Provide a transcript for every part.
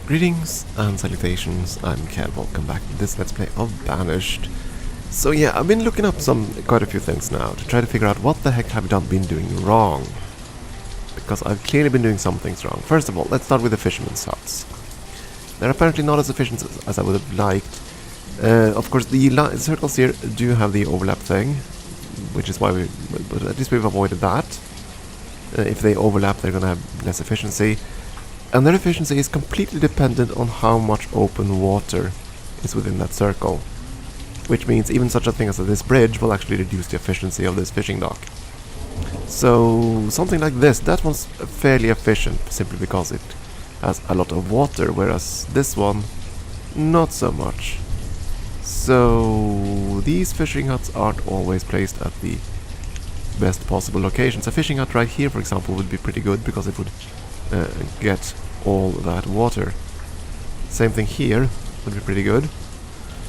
Greetings and salutations, I'm Kev, welcome back to this Let's Play of Banished. So yeah, I've been looking up quite a few things now to try to figure out what the heck have I been doing wrong. Because I've clearly been doing some things wrong. First of all, let's start with the fishermen's huts. They're apparently not as efficient as I would have liked. Of course, the circles here do have the overlap thing, which is why but at least we've avoided that. If they overlap, they're gonna have less efficiency. And their efficiency is completely dependent on how much open water is within that circle. Which means even such a thing as this bridge will actually reduce the efficiency of this fishing dock. So something like this, that one's fairly efficient simply because it has a lot of water, whereas this one, not so much. So these fishing huts aren't always placed at the best possible locations. A fishing hut right here, for example, would be pretty good because it would get all that water. Same thing here would be pretty good.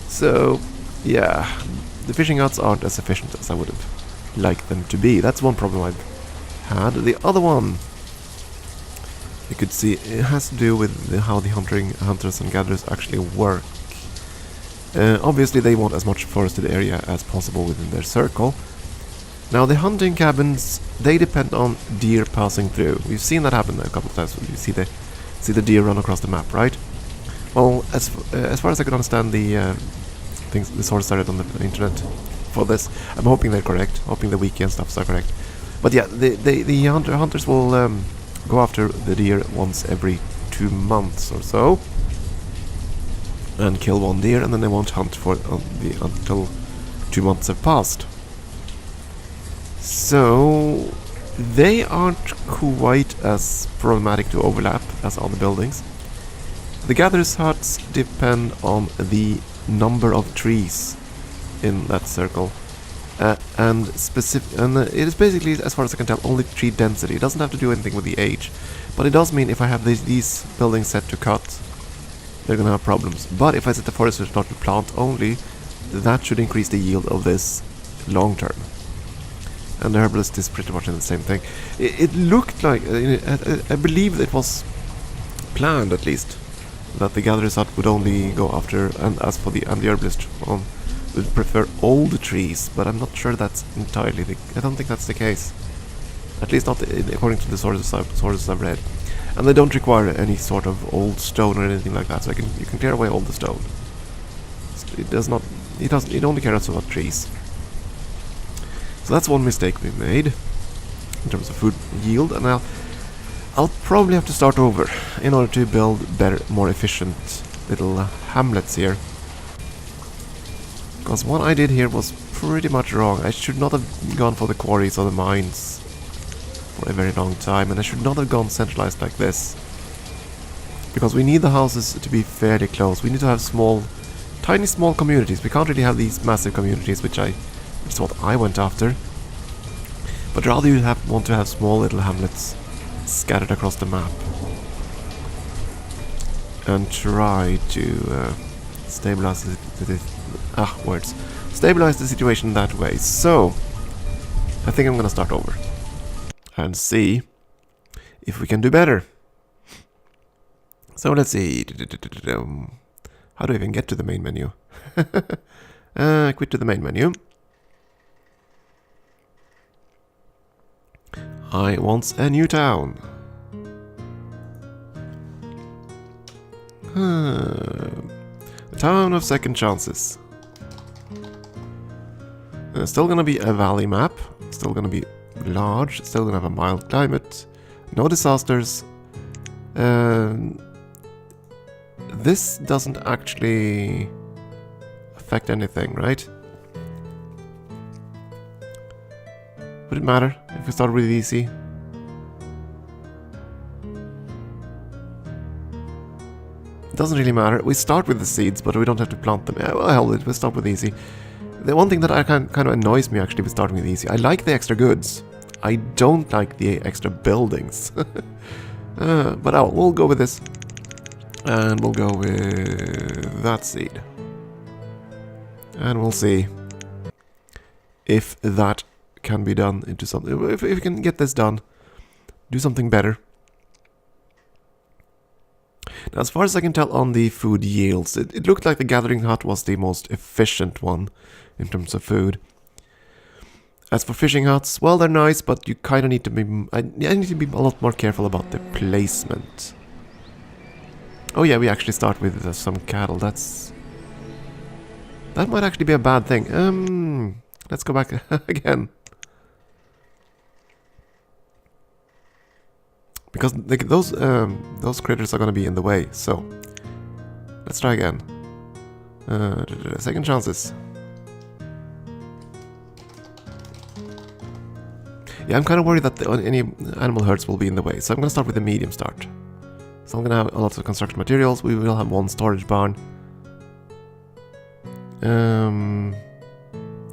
So yeah, the fishing huts aren't as efficient as I would have liked them to be. That's one problem I've had. The other one, you could see, it has to do with how the hunters and gatherers actually work. Obviously they want as much forested area as possible within their circle. Now the hunting cabins, they depend on deer passing through. We've seen that happen a couple of times. You see the deer run across the map, right? Well, as far as I could understand the sources I read on the internet for this, I'm hoping they're correct. Hoping the wiki and stuff are correct. But yeah, the hunters will go after the deer once every 2 months or so, and kill one deer, and then they won't hunt for until 2 months have passed. So they aren't quite as problematic to overlap as other buildings. The gatherers' huts depend on the number of trees in that circle, and it is basically, as far as I can tell, only tree density. It doesn't have to do anything with the age, but it does mean if I have these buildings set to cut, they're gonna have problems. But if I set the forest to start to plant only, that should increase the yield of this long term. And the herbalist is pretty much in the same thing. It looked like, I believe it was planned at least, that the gatherer's hut would only go after, and the herbalist one would prefer old trees, but I'm not sure that's entirely I don't think that's the case. At least not according to the sources I've read. And they don't require any sort of old stone or anything like that, so you can clear away all the stone. It only cares about trees. So that's one mistake we made in terms of food yield, and I'll probably have to start over in order to build better, more efficient little hamlets here. Because what I did here was pretty much wrong. I should not have gone for the quarries or the mines for a very long time, and I should not have gone centralized like this. Because we need the houses to be fairly close. We need to have tiny small communities. We can't really have these massive communities, which is what I went after. But rather you want to have small little hamlets scattered across the map. And try to stabilize stabilize the situation that way. So I think I'm gonna start over and see if we can do better. So let's see. How do I even get to the main menu? Quit to the main menu. I want a new town. A town of second chances. Still gonna be a valley map. Still gonna be large. Still gonna have a mild climate. No disasters. This doesn't actually affect anything, right? Would it matter if we start really easy? It doesn't really matter. We start with the seeds, but we don't have to plant them. Yeah, well, hell, we'll start with easy. The one thing that kind of annoys me actually with starting with easy, I like the extra goods. I don't like the extra buildings. But we'll go with this. And we'll go with that seed. And we'll see if that can be done into something. If we can get this done, do something better. Now, as far as I can tell on the food yields, it looked like the gathering hut was the most efficient one in terms of food. As for fishing huts, well, they're nice, but you kind of need to be... I need to be a lot more careful about the placement. Oh yeah, we actually start with some cattle. That might actually be a bad thing. Let's go back again. Because those critters are going to be in the way, so... Let's try again. Second chances. Yeah, I'm kind of worried that any animal herds will be in the way, so I'm going to start with the medium start. So I'm going to have a lot of construction materials. We will have one storage barn.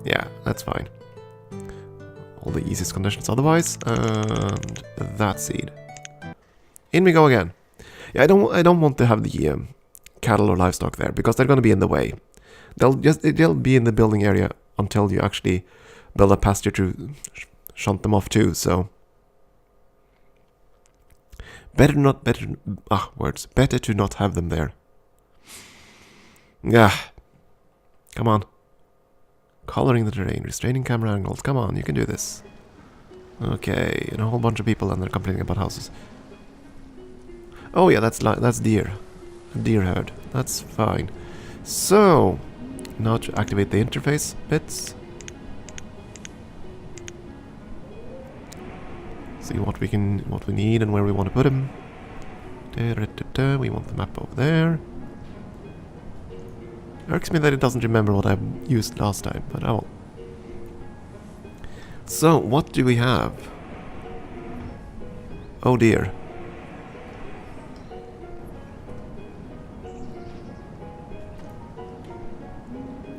Yeah, that's fine. All the easiest conditions otherwise, and that seed. In we go again. Yeah, I don't want to have the cattle or livestock there because they're going to be in the way. They'll be in the building area until you actually build a pasture to shunt them off too. So better to not have them there. Yeah, come on. Coloring the terrain, restraining camera angles. Come on, you can do this. Okay, and a whole bunch of people and they're complaining about houses. Oh yeah, that's deer. A deer herd. That's fine. So, now to activate the interface bits. See what we need and where we want to put them. We want the map over there. Irks me that it doesn't remember what I used last time, but I will. So, what do we have? Oh dear.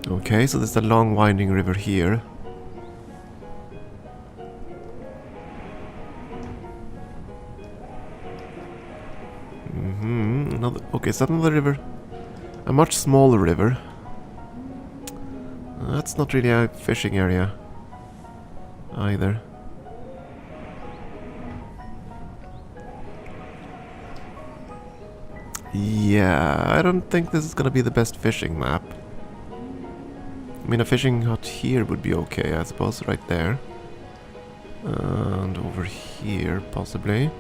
Okay, so there's a long winding river here. Okay, is that another river? A much smaller river. That's not really a fishing area either. Yeah, I don't think this is gonna be the best fishing map. I mean, a fishing hut here would be okay, I suppose, right there. And over here, possibly.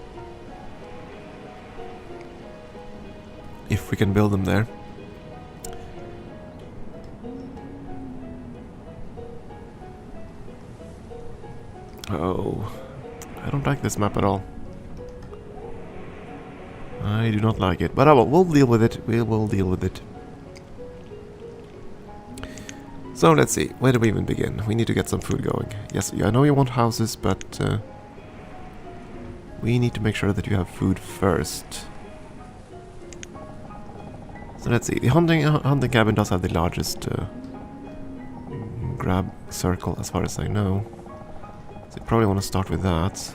If we can build them there. Oh, I don't like this map at all. I do not like it, but we'll deal with it. We will deal with it. So let's see, where do we even begin? We need to get some food going. Yes, I know you want houses, but we need to make sure that you have food first. So let's see, the hunting cabin does have the largest grab circle as far as I know. So you probably want to start with that.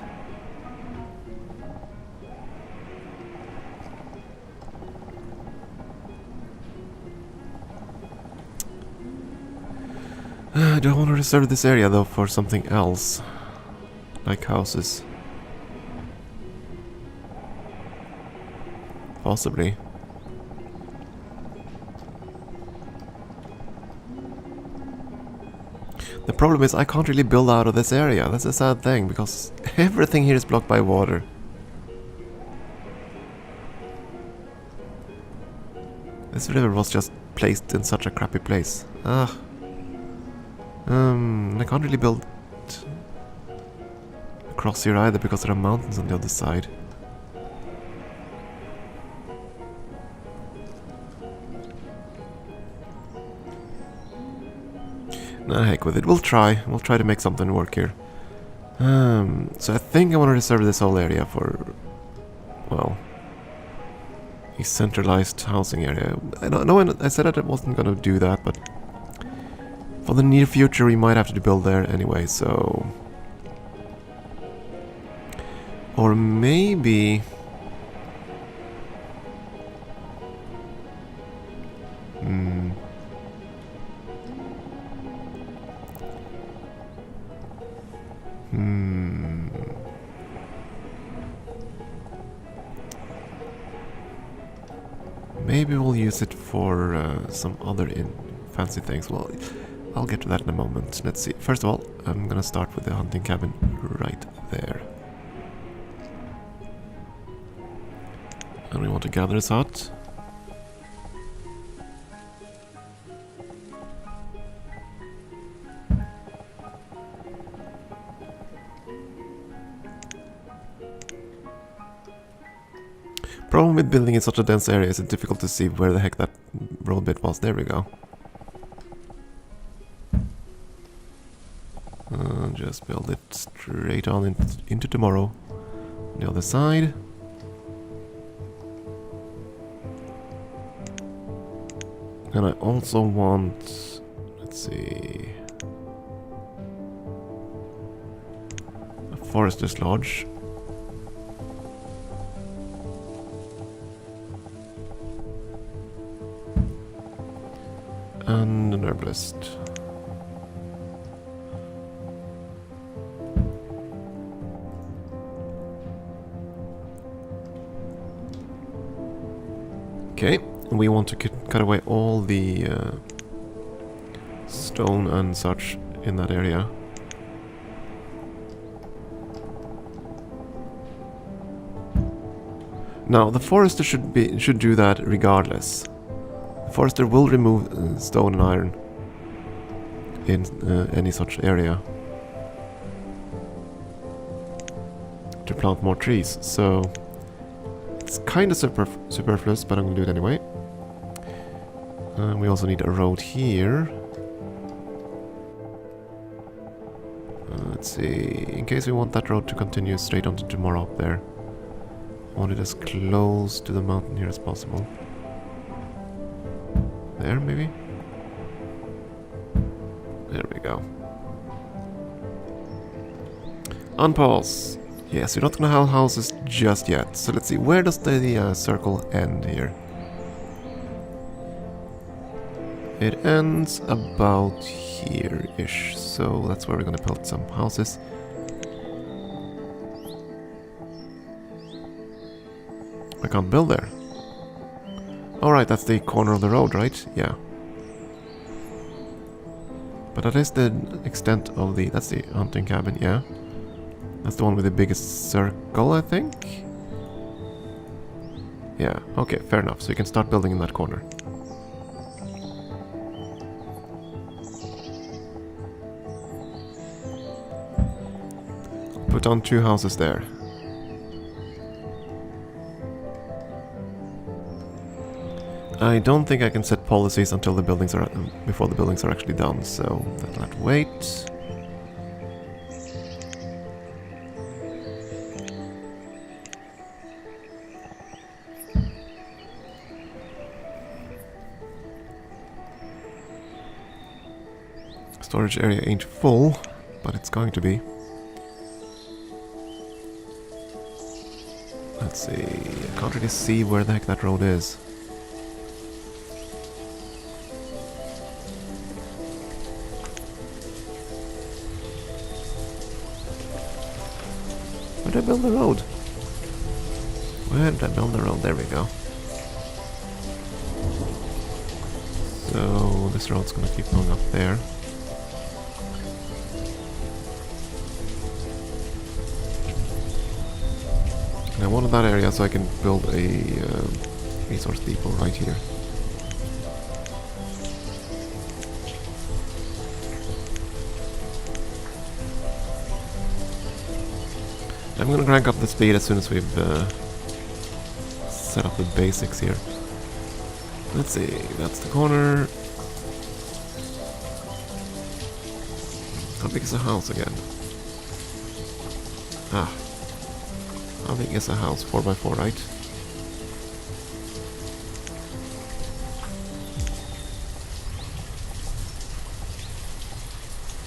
Do I want to reserve this area though for something else? Like houses? Possibly. The problem is I can't really build out of this area. That's a sad thing because everything here is blocked by water. This river was just placed in such a crappy place. I can't really build across here either because there are mountains on the other side. Nah, heck with it. We'll try. We'll try to make something work here. So I think I want to reserve this whole area for, well, a centralized housing area. I said that I wasn't going to do that, but for the near future we might have to build there anyway, so... Or maybe... Maybe we'll use it for some other fancy things. Well, I'll get to that in a moment. Let's see. First of all, I'm gonna start with the hunting cabin right there. And we want to gather this out. Problem with building in such a dense area is it's difficult to see where the heck that road bit was. There we go. Just build it straight on into tomorrow. On the other side. And I also want... let's see... a forester's lodge. And an herbalist. Okay, we want to cut away all the stone and such in that area. Now, the forester should do that regardless. Forester will remove stone and iron in any such area to plant more trees, so it's kind of superfluous, but I'm going to do it anyway. We also need a road here. Let's see, in case we want that road to continue straight on to tomorrow up there, I want it as close to the mountain here as possible. There, maybe? There we go. Unpause. Yes, we're not gonna have houses just yet. So let's see, where does the circle end here? It ends about here-ish. So that's where we're gonna build some houses. I can't build there. Alright, that's the corner of the road, right? Yeah. But that is the extent of the... that's the hunting cabin, yeah. That's the one with the biggest circle, I think? Yeah, okay, fair enough. So you can start building in that corner. Put on 2 houses there. I don't think I can set policies until the buildings are before the buildings are actually done, so that'll wait. Storage area ain't full, but it's going to be. Let's see, I can't really see where the heck that road is. Where did I build the road? Where did I build the road? There we go. So this road's gonna keep going up there. And I wanted that area so I can build a resource depot right here. I'm gonna crank up the speed as soon as we've set up the basics here. Let's see, that's the corner. How big is the house again? Ah. How big is a house? 4x4, right?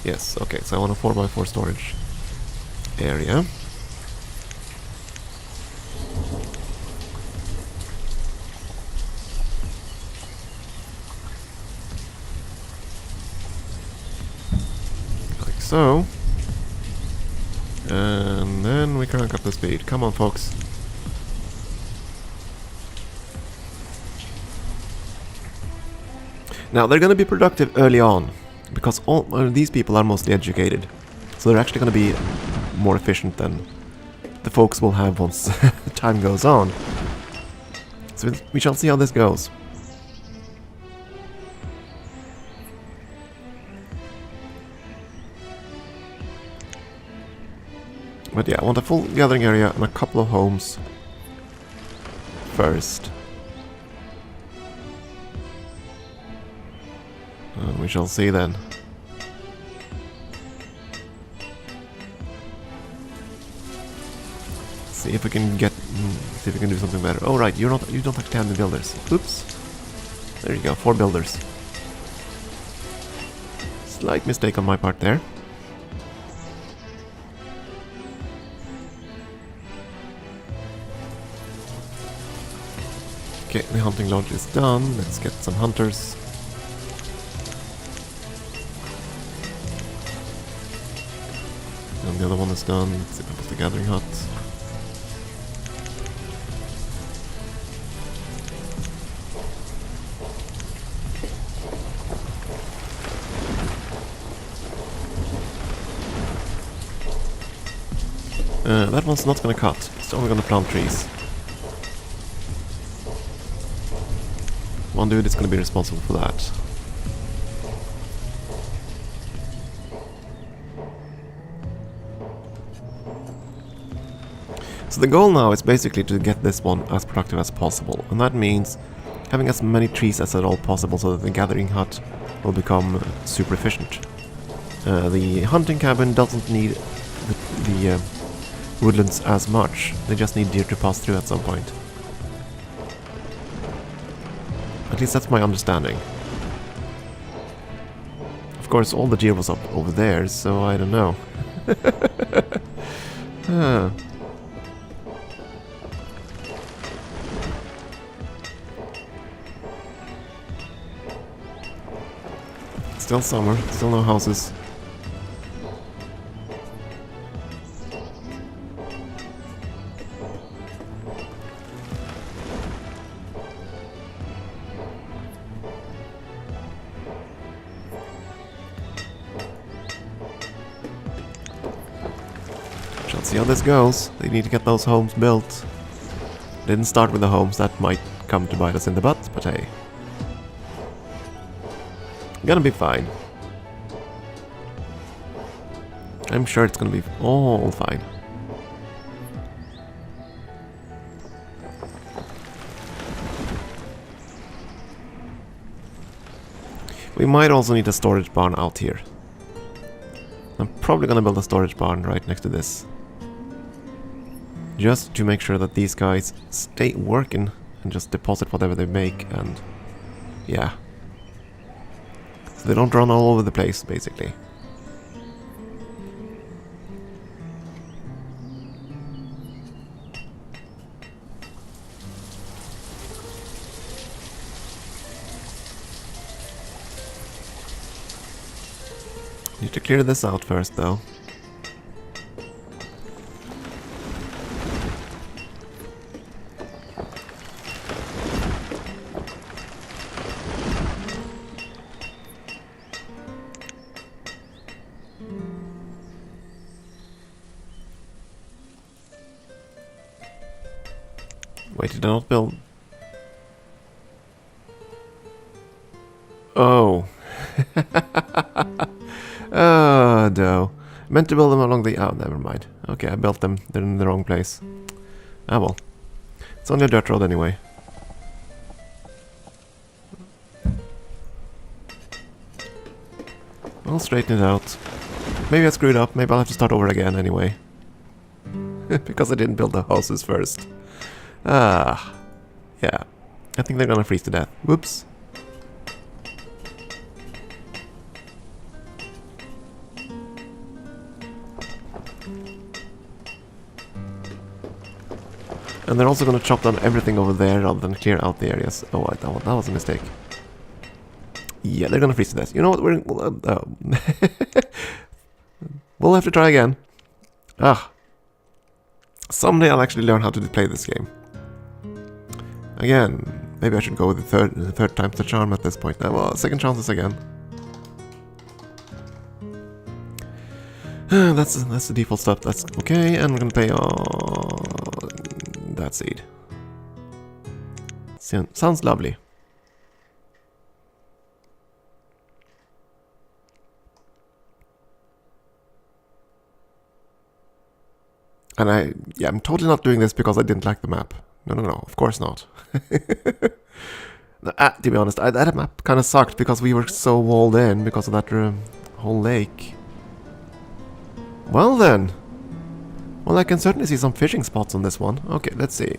Yes, okay, so I want a 4x4 storage area. Like so. And then we crank up the speed. Come on, folks. Now, they're going to be productive early on, because all these people are mostly educated. So they're actually going to be more efficient than the folks will have once time goes on. So we shall see how this goes. But yeah, I want a full gathering area and a couple of homes first. We shall see then. See if we can get, see if we can do something better. Oh right, you don't actually have the builders. Oops. There you go, 4 builders. Slight mistake on my part there. Okay, the hunting lodge is done. Let's get some hunters. And the other one is done. Let's see if I put the gathering hut. That one's not gonna cut. It's only gonna plant trees. One dude is gonna be responsible for that. So the goal now is basically to get this one as productive as possible, and that means having as many trees as at all possible so that the gathering hut will become super efficient. The hunting cabin doesn't need the woodlands as much, they just need deer to pass through at some point. At least that's my understanding. Of course, all the deer was up over there, so I don't know. Still summer, still no houses. Shall see how this goes. They need to get those homes built. Didn't start with the homes, that might come to bite us in the butt, but hey. Gonna be fine. I'm sure it's gonna be all fine. We might also need a storage barn out here. I'm probably gonna build a storage barn right next to this. Just to make sure that these guys stay working and just deposit whatever they make, and yeah. So they don't run all over the place, basically. Need to clear this out first, though. Wait, did I not build? Oh. Oh, no. Meant to build them along the... Oh, never mind. Okay, I built them. They're in the wrong place. Ah, well. It's only a dirt road anyway. I'll straighten it out. Maybe I screwed up. Maybe I'll have to start over again anyway. Because I didn't build the houses first. Ah. Yeah. I think they're gonna freeze to death. Whoops. And they're also going to chop down everything over there rather than clear out the areas. Oh, that was a mistake. Yeah, they're going to freeze to death. You know what? We'll have to try again. Ah. Someday I'll actually learn how to play this game. Again, Maybe I should go with the third time's the charm at this point. Well, second chances again. That's the default stuff. That's okay, and we're gonna pay that seed. Sounds lovely. And I'm totally not doing this because I didn't like the map. No, of course not. To be honest, that map kind of sucked because we were so walled in because of that whole lake. Well then. Well, I can certainly see some fishing spots on this one. Okay, let's see.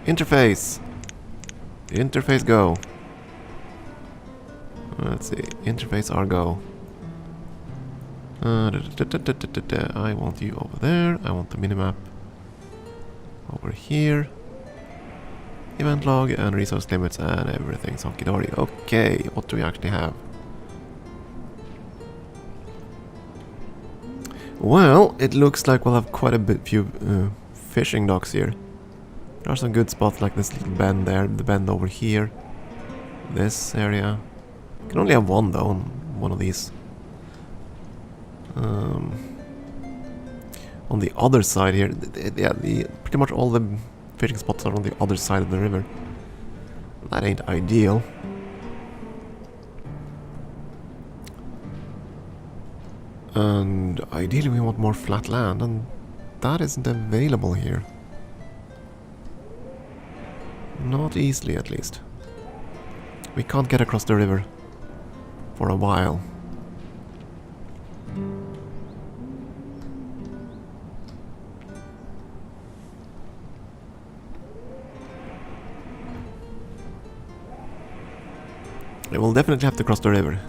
Interface. Interface go. Let's see. Interface R go. I want you over there. I want the minimap over here. Event log and resource limits and everything. Sonky-dory. Okay, what do we actually have? Well, it looks like we'll have quite a few fishing docks here. There are some good spots like this little bend there, the bend over here. This area. You can only have one though, on one of these. On the other side here, pretty much all the fishing spots are on the other side of the river. That ain't ideal. And ideally we want more flat land, and that isn't available here. Not easily, at least. We can't get across the river for a while. We will definitely have to cross the river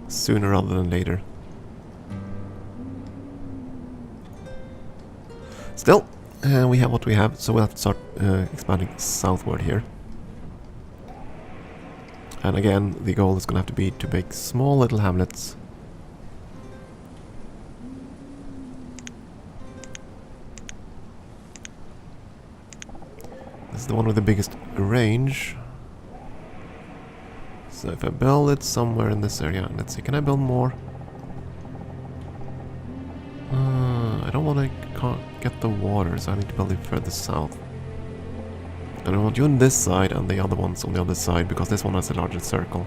sooner rather than later. Still, we have what we have, so we'll have to start expanding southward here. And again, the goal is going to have to be to make small little hamlets. This is the one with the biggest range. So if I build it somewhere in this area, let's see, can I build more? I don't want to get the water, so I need to build it further south. And I want you on this side and the other ones on the other side, because this one has a larger circle.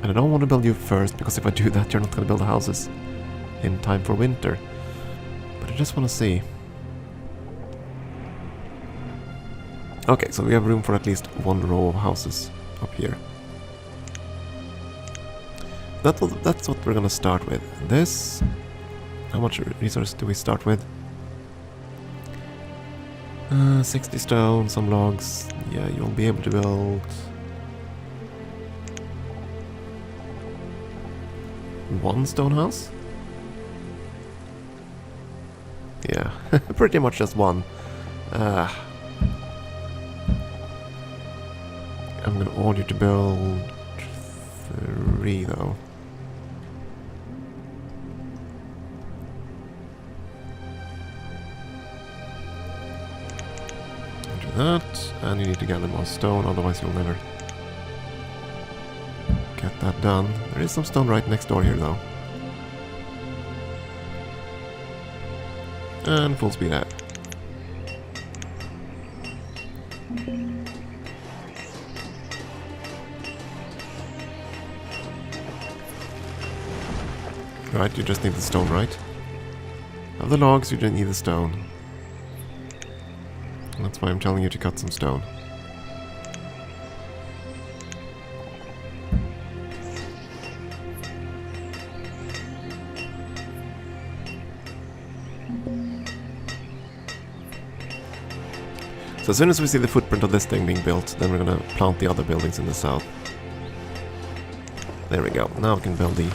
And I don't want to build you first, because if I do that, you're not going to build the houses in time for winter. But I just want to see. Okay, so we have room for at least one row of houses up here. That's what we're gonna start with. This... How much resource do we start with? 60 stone, some logs. Yeah, you'll be able to build... one stone house? Yeah, pretty much just one. I'm gonna order you to build 3 though. Do that, and you need to gather more stone, otherwise you'll never get that done. There is some stone right next door here though. And full speed ahead. Right, you just need the stone, right? Of the logs, you don't need the stone. That's why I'm telling you to cut some stone. So as soon as we see the footprint of this thing being built, then we're gonna plant the other buildings in the south. There we go. Now we can build the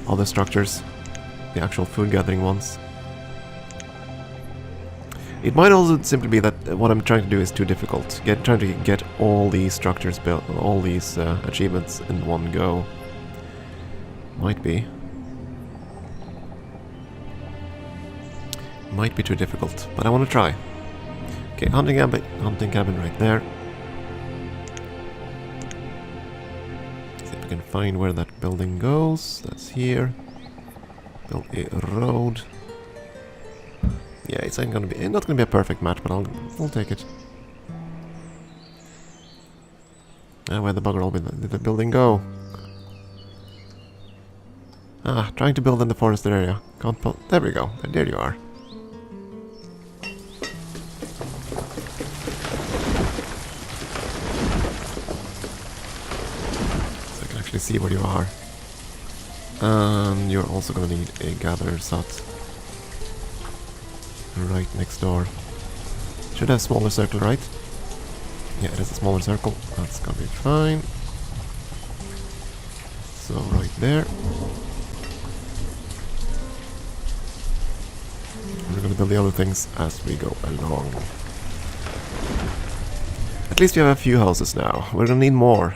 other structures, the actual food gathering ones. It might also simply be that what I'm trying to do is too difficult. Trying to get all these structures built, all these achievements in one go. Might be. might be too difficult, but I want to try. Okay, hunting cabin right there. See if I can find where that building goes. That's here. Build a road. Yeah, it's not gonna be a perfect match, but I'll take it. Where the bugger did the building go? Trying to build in the forested area. Can't build. There we go. There you are. So I can actually see where you are. And you're also gonna need a gatherer sut right next door. Should have a smaller circle, right? Yeah, it is a smaller circle. That's gonna be fine. So right there. We're gonna build the other things as we go along. At least we have a few houses now. We're gonna need more.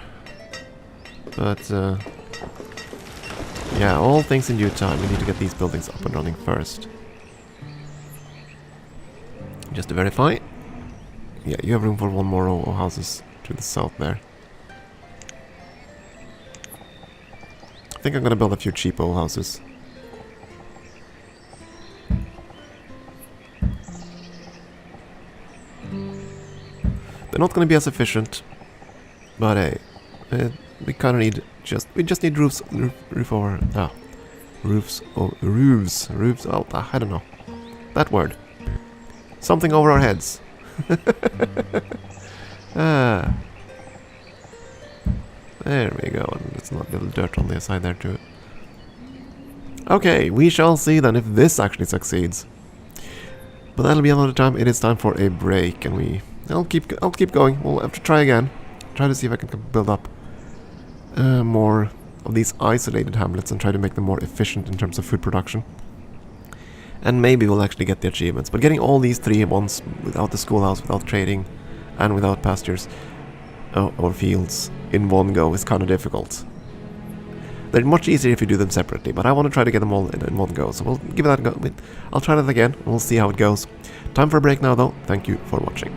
But yeah, all things in due time. We need to get these buildings up and running first. Just to verify. Yeah, you have room for one more row of houses to the south there. I think I'm gonna build a few cheap old houses. They're not gonna be as efficient, but hey, we kinda need we just need roofs over roofs. Oh, I don't know that word. Something over our heads. There we go, and it's not a little dirt on the side there too. Okay, we shall see then if this actually succeeds. But that'll be another time. It is time for a break, and I'll keep going. We'll have to try again. Try to see if I can build up more of these isolated hamlets and try to make them more efficient in terms of food production. And maybe we'll actually get the achievements. But getting all these three ones without the schoolhouse, without trading, and without pastures or fields in one go is kind of difficult. They're much easier if you do them separately, but I want to try to get them all in one go. So we'll give that a go. I'll try that again, and we'll see how it goes. Time for a break now, though. Thank you for watching.